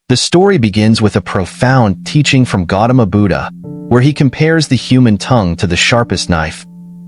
The story begins with a profound teaching from Gautama Buddha, where he compares the human tongue to the sharpest knife,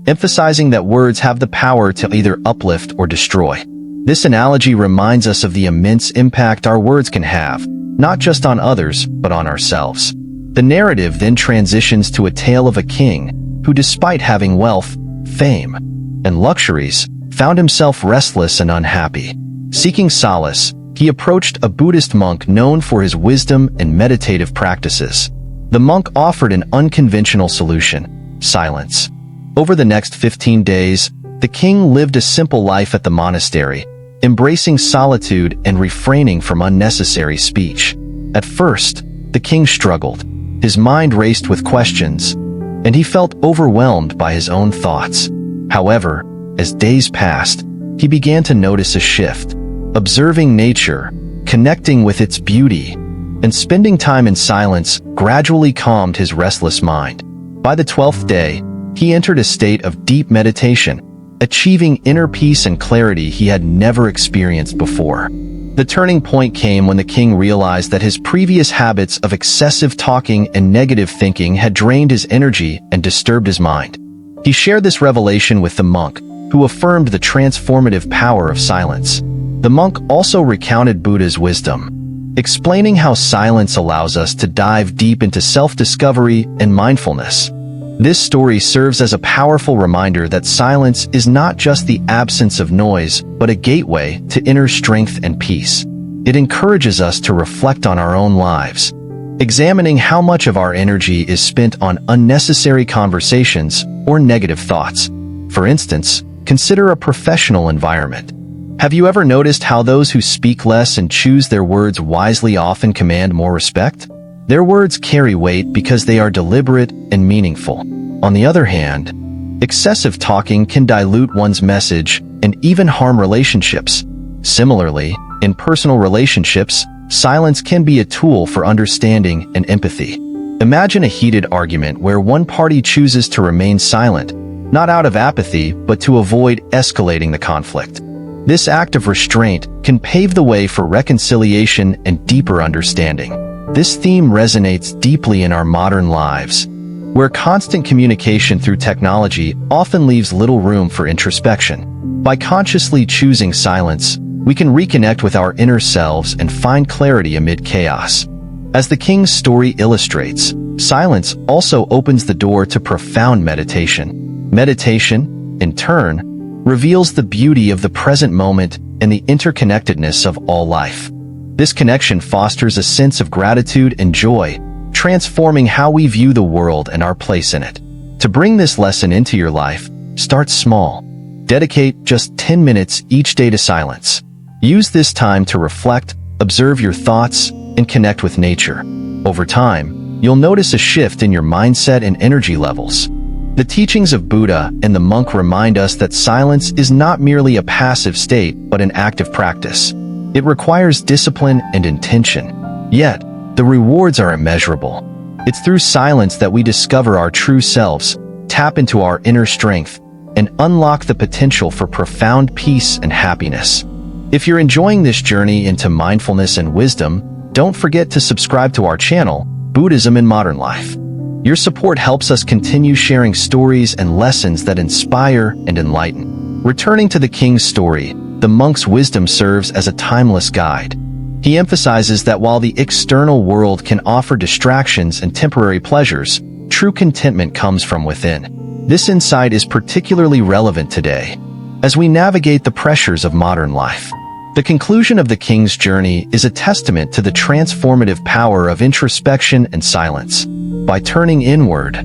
emphasizing that words have the power to either uplift or destroy. This analogy reminds us of the immense impact our words can have, not just on others, but on ourselves. The narrative then transitions to a tale of a king who, despite having wealth, fame, and luxuries, found himself restless and unhappy. Seeking solace, he approached a Buddhist monk known for his wisdom and meditative practices. The monk offered an unconventional solution: silence. Over the next 15 days, the king lived a simple life at the monastery, embracing solitude and refraining from unnecessary speech. At first, the king struggled. His mind raced with questions, and he felt overwhelmed by his own thoughts. However, as days passed, he began to notice a shift. Observing nature, connecting with its beauty, and spending time in silence gradually calmed his restless mind. By the 12th day, he entered a state of deep meditation, achieving inner peace and clarity he had never experienced before. The turning point came when the king realized that his previous habits of excessive talking and negative thinking had drained his energy and disturbed his mind. He shared this revelation with the monk, who affirmed the transformative power of silence. The monk also recounted Buddha's wisdom, explaining how silence allows us to dive deep into self-discovery and mindfulness. This story serves as a powerful reminder that silence is not just the absence of noise, but a gateway to inner strength and peace. It encourages us to reflect on our own lives, examining how much of our energy is spent on unnecessary conversations or negative thoughts. For instance, consider a professional environment. Have you ever noticed how those who speak less and choose their words wisely often command more respect? Their words carry weight because they are deliberate and meaningful. On the other hand, excessive talking can dilute one's message and even harm relationships. Similarly, in personal relationships, silence can be a tool for understanding and empathy. Imagine a heated argument where one party chooses to remain silent, not out of apathy, but to avoid escalating the conflict. This act of restraint can pave the way for reconciliation and deeper understanding. This theme resonates deeply in our modern lives, where constant communication through technology often leaves little room for introspection. By consciously choosing silence, we can reconnect with our inner selves and find clarity amid chaos. As the king's story illustrates, silence also opens the door to profound meditation. Meditation, in turn, reveals the beauty of the present moment and the interconnectedness of all life. This connection fosters a sense of gratitude and joy, transforming how we view the world and our place in it. To bring this lesson into your life, start small. Dedicate just 10 minutes each day to silence. Use this time to reflect, observe your thoughts, and connect with nature. Over time, you'll notice a shift in your mindset and energy levels. The teachings of Buddha and the monk remind us that silence is not merely a passive state, but an active practice. It requires discipline and intention. Yet, the rewards are immeasurable. It's through silence that we discover our true selves, tap into our inner strength, and unlock the potential for profound peace and happiness. If you're enjoying this journey into mindfulness and wisdom, don't forget to subscribe to our channel, Buddhism in Modern Life. Your support helps us continue sharing stories and lessons that inspire and enlighten. Returning to the king's story, the monk's wisdom serves as a timeless guide. He emphasizes that while the external world can offer distractions and temporary pleasures, true contentment comes from within. This insight is particularly relevant today, as we navigate the pressures of modern life. The conclusion of the king's journey is a testament to the transformative power of introspection and silence. By turning inward,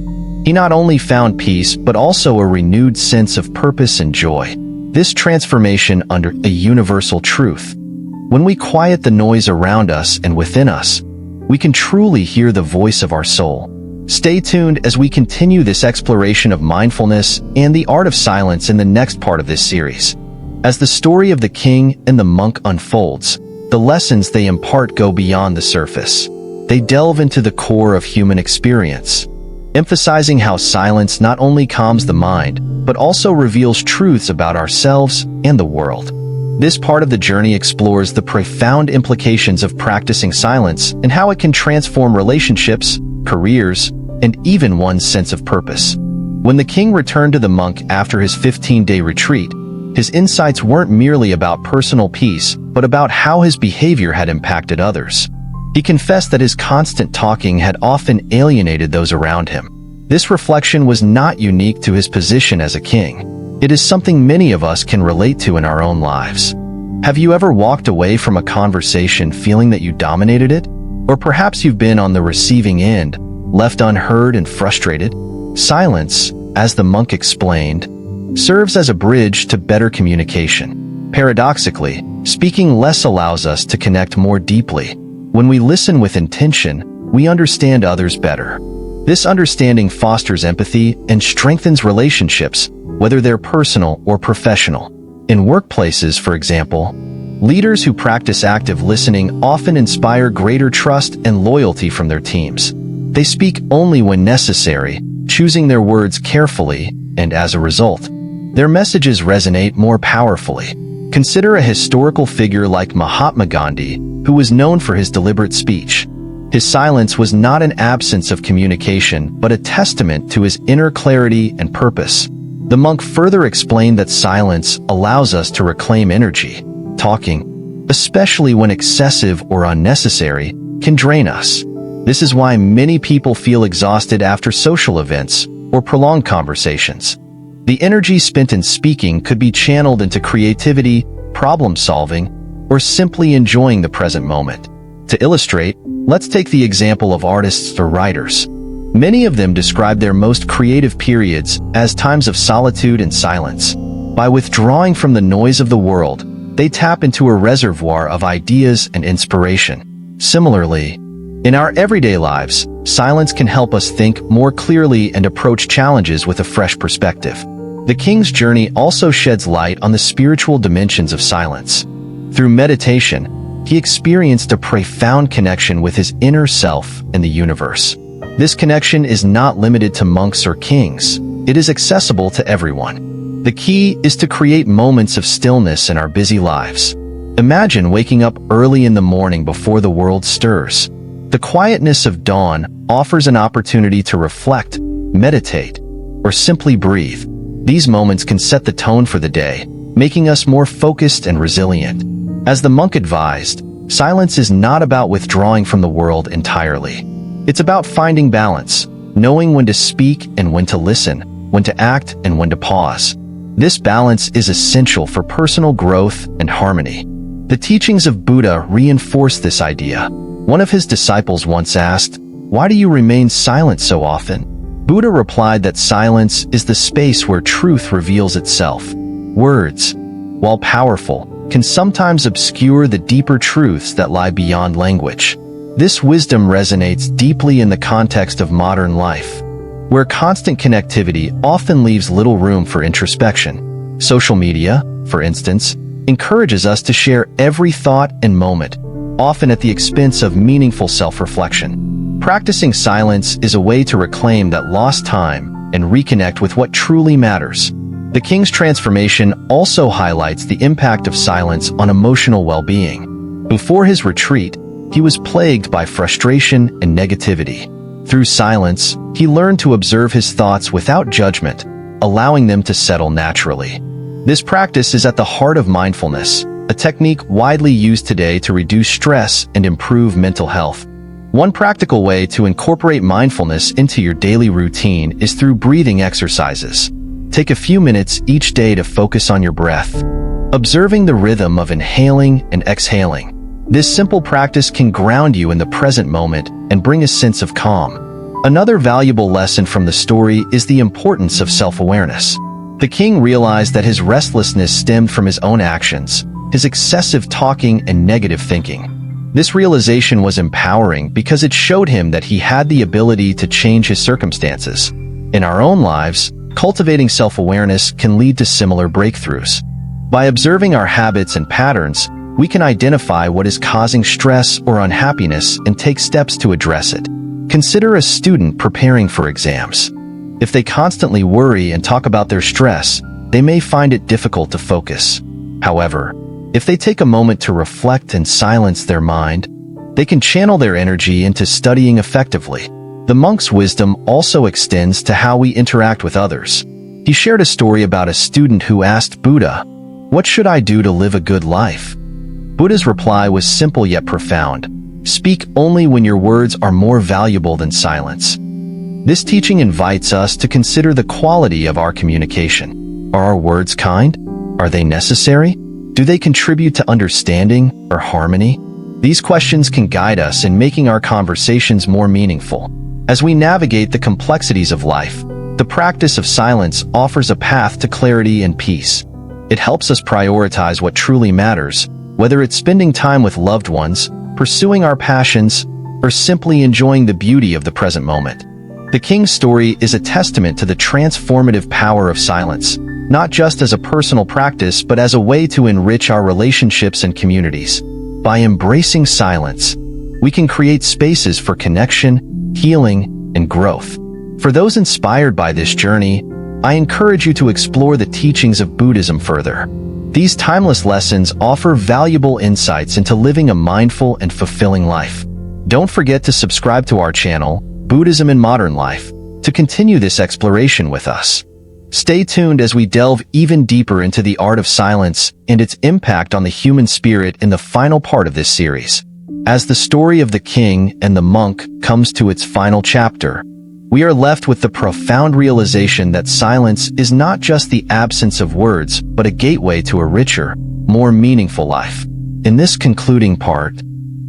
he not only found peace but also a renewed sense of purpose and joy. This transformation under a universal truth. When we quiet the noise around us and within us, we can truly hear the voice of our soul. Stay tuned as we continue this exploration of mindfulness and the art of silence in the next part of this series. As the story of the king and the monk unfolds, the lessons they impart go beyond the surface. They delve into the core of human experience, emphasizing how silence not only calms the mind, but also reveals truths about ourselves and the world. This part of the journey explores the profound implications of practicing silence and how it can transform relationships, careers, and even one's sense of purpose. When the king returned to the monk after his 15-day retreat, his insights weren't merely about personal peace, but about how his behavior had impacted others. He confessed that his constant talking had often alienated those around him. This reflection was not unique to his position as a king. It is something many of us can relate to in our own lives. Have you ever walked away from a conversation feeling that you dominated it? Or perhaps you've been on the receiving end, left unheard and frustrated? Silence, as the monk explained, serves as a bridge to better communication. Paradoxically, speaking less allows us to connect more deeply. When we listen with intention, we understand others better. This understanding fosters empathy and strengthens relationships, whether they're personal or professional. In workplaces, for example, leaders who practice active listening often inspire greater trust and loyalty from their teams. They speak only when necessary, choosing their words carefully, and as a result, their messages resonate more powerfully. Consider a historical figure like Mahatma Gandhi, who was known for his deliberate speech. His silence was not an absence of communication, but a testament to his inner clarity and purpose. The monk further explained that silence allows us to reclaim energy. Talking, especially when excessive or unnecessary, can drain us. This is why many people feel exhausted after social events or prolonged conversations. The energy spent in speaking could be channeled into creativity, problem-solving, or simply enjoying the present moment. To illustrate, let's take the example of artists or writers. Many of them describe their most creative periods as times of solitude and silence. By withdrawing from the noise of the world, they tap into a reservoir of ideas and inspiration. Similarly, in our everyday lives, silence can help us think more clearly and approach challenges with a fresh perspective. The king's journey also sheds light on the spiritual dimensions of silence. Through meditation, he experienced a profound connection with his inner self and the universe. This connection is not limited to monks or kings. It is accessible to everyone. The key is to create moments of stillness in our busy lives. Imagine waking up early in the morning before the world stirs. The quietness of dawn offers an opportunity to reflect, meditate, or simply breathe. These moments can set the tone for the day, making us more focused and resilient. As the monk advised, silence is not about withdrawing from the world entirely. It's about finding balance, knowing when to speak and when to listen, when to act and when to pause. This balance is essential for personal growth and harmony. The teachings of Buddha reinforce this idea. One of his disciples once asked, "Why do you remain silent so often?" Buddha replied that silence is the space where truth reveals itself. Words, while powerful, can sometimes obscure the deeper truths that lie beyond language. This wisdom resonates deeply in the context of modern life, where constant connectivity often leaves little room for introspection. Social media, for instance, encourages us to share every thought and moment, often at the expense of meaningful self-reflection. Practicing silence is a way to reclaim that lost time and reconnect with what truly matters. The king's transformation also highlights the impact of silence on emotional well-being. Before his retreat, he was plagued by frustration and negativity. Through silence, he learned to observe his thoughts without judgment, allowing them to settle naturally. This practice is at the heart of mindfulness, a technique widely used today to reduce stress and improve mental health. One practical way to incorporate mindfulness into your daily routine is through breathing exercises. Take a few minutes each day to focus on your breath, observing the rhythm of inhaling and exhaling. This simple practice can ground you in the present moment and bring a sense of calm. Another valuable lesson from the story is the importance of self-awareness. The king realized that his restlessness stemmed from his own actions, his excessive talking and negative thinking. This realization was empowering because it showed him that he had the ability to change his circumstances. In our own lives, cultivating self-awareness can lead to similar breakthroughs. By observing our habits and patterns, we can identify what is causing stress or unhappiness and take steps to address it. Consider a student preparing for exams. If they constantly worry and talk about their stress, they may find it difficult to focus. However, If they take a moment to reflect and silence their mind, they can channel their energy into studying effectively. The monk's wisdom also extends to how we interact with others. He shared a story about a student who asked Buddha, "What should I do to live a good life?" Buddha's reply was simple yet profound. Speak only when your words are more valuable than silence. This teaching invites us to consider the quality of our communication. Are our words kind? Are they necessary? Do they contribute to understanding or harmony? These questions can guide us in making our conversations more meaningful. As we navigate the complexities of life, the practice of silence offers a path to clarity and peace. It helps us prioritize what truly matters, whether it's spending time with loved ones, pursuing our passions, or simply enjoying the beauty of the present moment. The king's story is a testament to the transformative power of silence, not just as a personal practice but as a way to enrich our relationships and communities. By embracing silence, we can create spaces for connection, healing, and growth. For those inspired by this journey, I encourage you to explore the teachings of Buddhism further. These timeless lessons offer valuable insights into living a mindful and fulfilling life. Don't forget to subscribe to our channel, Buddhism in Modern Life, to continue this exploration with us. Stay tuned as we delve even deeper into the art of silence and its impact on the human spirit in the final part of this series. As the story of the king and the monk comes to its final chapter, we are left with the profound realization that silence is not just the absence of words, but a gateway to a richer, more meaningful life. In this concluding part,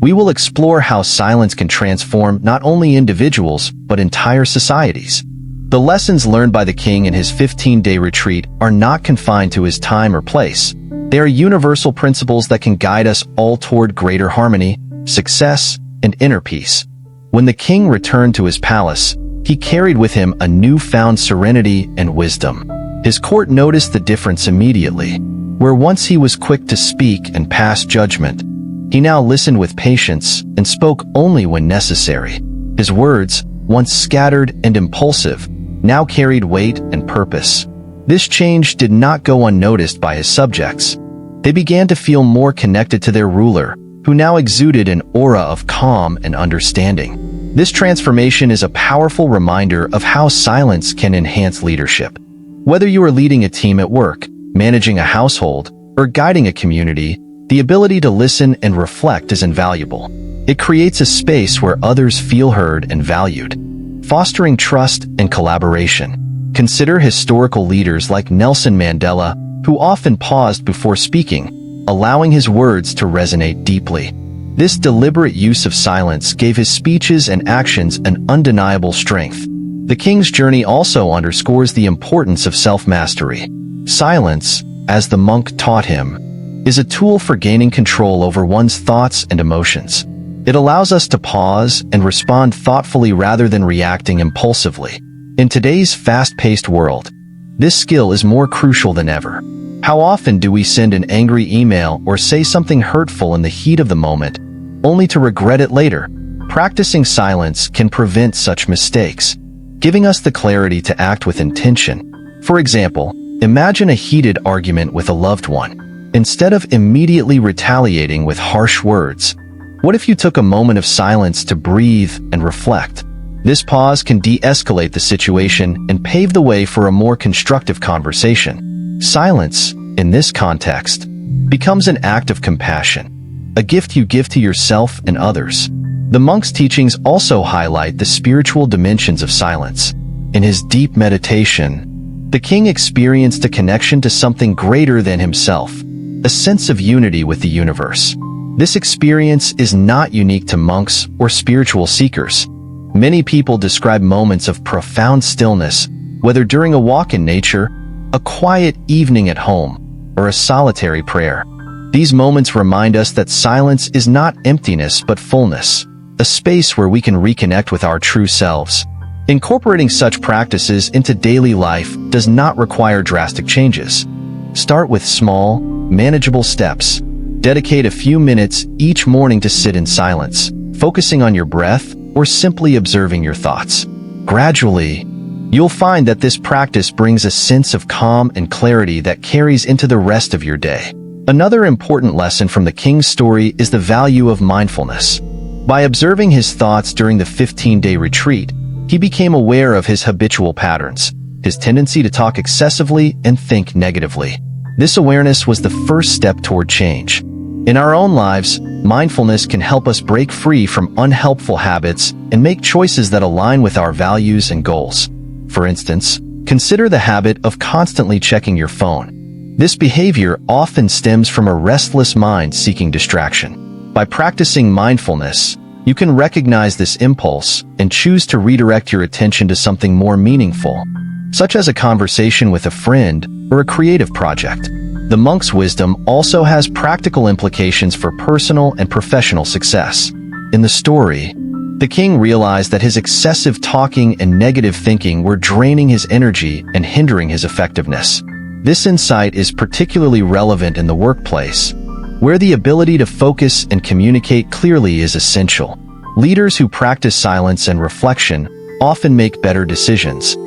we will explore how silence can transform not only individuals, but entire societies. The lessons learned by the king in his 15-day retreat are not confined to his time or place. They are universal principles that can guide us all toward greater harmony, success, and inner peace. When the king returned to his palace, he carried with him a newfound serenity and wisdom. His court noticed the difference immediately. Where once he was quick to speak and pass judgment, he now listened with patience and spoke only when necessary. His words, once scattered and impulsive, now carried weight and purpose. This change did not go unnoticed by his subjects. They began to feel more connected to their ruler, who now exuded an aura of calm and understanding. This transformation is a powerful reminder of how silence can enhance leadership. Whether you are leading a team at work, managing a household, or guiding a community, the ability to listen and reflect is invaluable. It creates a space where others feel heard and valued, fostering trust and collaboration. Consider historical leaders like Nelson Mandela, who often paused before speaking, allowing his words to resonate deeply. This deliberate use of silence gave his speeches and actions an undeniable strength. The king's journey also underscores the importance of self-mastery. Silence, as the monk taught him, is a tool for gaining control over one's thoughts and emotions. It allows us to pause and respond thoughtfully rather than reacting impulsively. In today's fast-paced world, this skill is more crucial than ever. How often do we send an angry email or say something hurtful in the heat of the moment, only to regret it later? Practicing silence can prevent such mistakes, giving us the clarity to act with intention. For example, imagine a heated argument with a loved one. Instead of immediately retaliating with harsh words, what if you took a moment of silence to breathe and reflect? This pause can de-escalate the situation and pave the way for a more constructive conversation. Silence, in this context, becomes an act of compassion, a gift you give to yourself and others. The monk's teachings also highlight the spiritual dimensions of silence. In his deep meditation, the king experienced a connection to something greater than himself, a sense of unity with the universe. This experience is not unique to monks or spiritual seekers. Many people describe moments of profound stillness, whether during a walk in nature, a quiet evening at home, or a solitary prayer. These moments remind us that silence is not emptiness but fullness, a space where we can reconnect with our true selves. Incorporating such practices into daily life does not require drastic changes. Start with small, manageable steps. Dedicate a few minutes each morning to sit in silence, focusing on your breath or simply observing your thoughts. Gradually, you'll find that this practice brings a sense of calm and clarity that carries into the rest of your day. Another important lesson from the king's story is the value of mindfulness. By observing his thoughts during the 15-day retreat, he became aware of his habitual patterns, his tendency to talk excessively and think negatively. This awareness was the first step toward change. In our own lives, mindfulness can help us break free from unhelpful habits and make choices that align with our values and goals. For instance, consider the habit of constantly checking your phone. This behavior often stems from a restless mind seeking distraction. By practicing mindfulness, you can recognize this impulse and choose to redirect your attention to something more meaningful, such as a conversation with a friend or a creative project. The monk's wisdom also has practical implications for personal and professional success. In the story, the king realized that his excessive talking and negative thinking were draining his energy and hindering his effectiveness. This insight is particularly relevant in the workplace, where the ability to focus and communicate clearly is essential. Leaders who practice silence and reflection often make better decisions,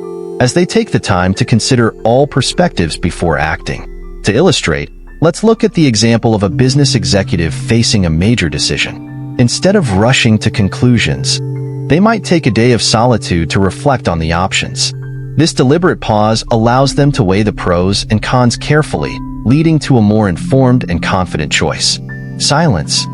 as they take the time to consider all perspectives before acting. To illustrate, let's look at the example of a business executive facing a major decision. Instead of rushing to conclusions, they might take a day of solitude to reflect on the options. This deliberate pause allows them to weigh the pros and cons carefully, leading to a more informed and confident choice. Silence,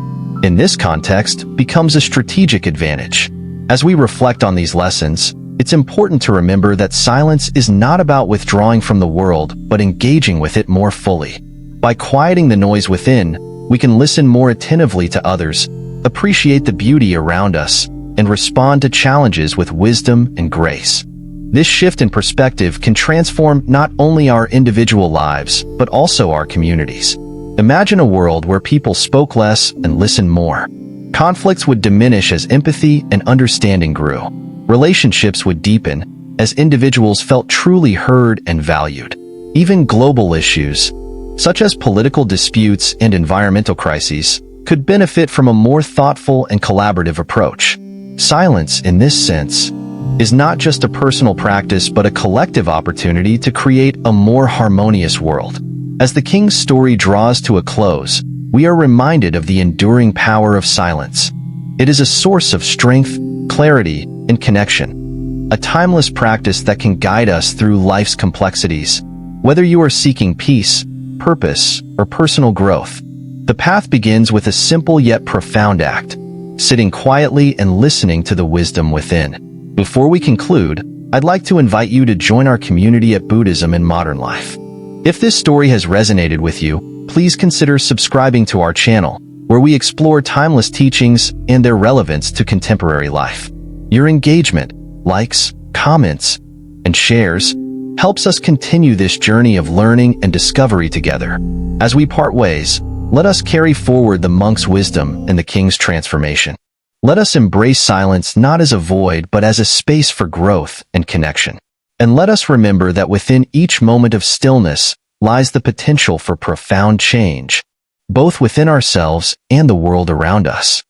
in this context, becomes a strategic advantage. As we reflect on these lessons, it's important to remember that silence is not about withdrawing from the world, but engaging with it more fully. By quieting the noise within, we can listen more attentively to others, appreciate the beauty around us, and respond to challenges with wisdom and grace. This shift in perspective can transform not only our individual lives, but also our communities. Imagine a world where people spoke less and listened more. Conflicts would diminish as empathy and understanding grew. Relationships would deepen as individuals felt truly heard and valued. Even global issues, such as political disputes and environmental crises, could benefit from a more thoughtful and collaborative approach. Silence, in this sense, is not just a personal practice but a collective opportunity to create a more harmonious world. As the king's story draws to a close, we are reminded of the enduring power of silence. It is a source of strength, clarity, and connection, a timeless practice that can guide us through life's complexities. Whether you are seeking peace, purpose, or personal growth, the path begins with a simple yet profound act, sitting quietly and listening to the wisdom within. Before we conclude, I'd like to invite you to join our community at Buddhism in Modern Life. If this story has resonated with you, please consider subscribing to our channel, where we explore timeless teachings and their relevance to contemporary life. Your engagement, likes, comments, and shares helps us continue this journey of learning and discovery together. As we part ways, let us carry forward the monk's wisdom and the king's transformation. Let us embrace silence not as a void but as a space for growth and connection. And let us remember that within each moment of stillness lies the potential for profound change, both within ourselves and the world around us.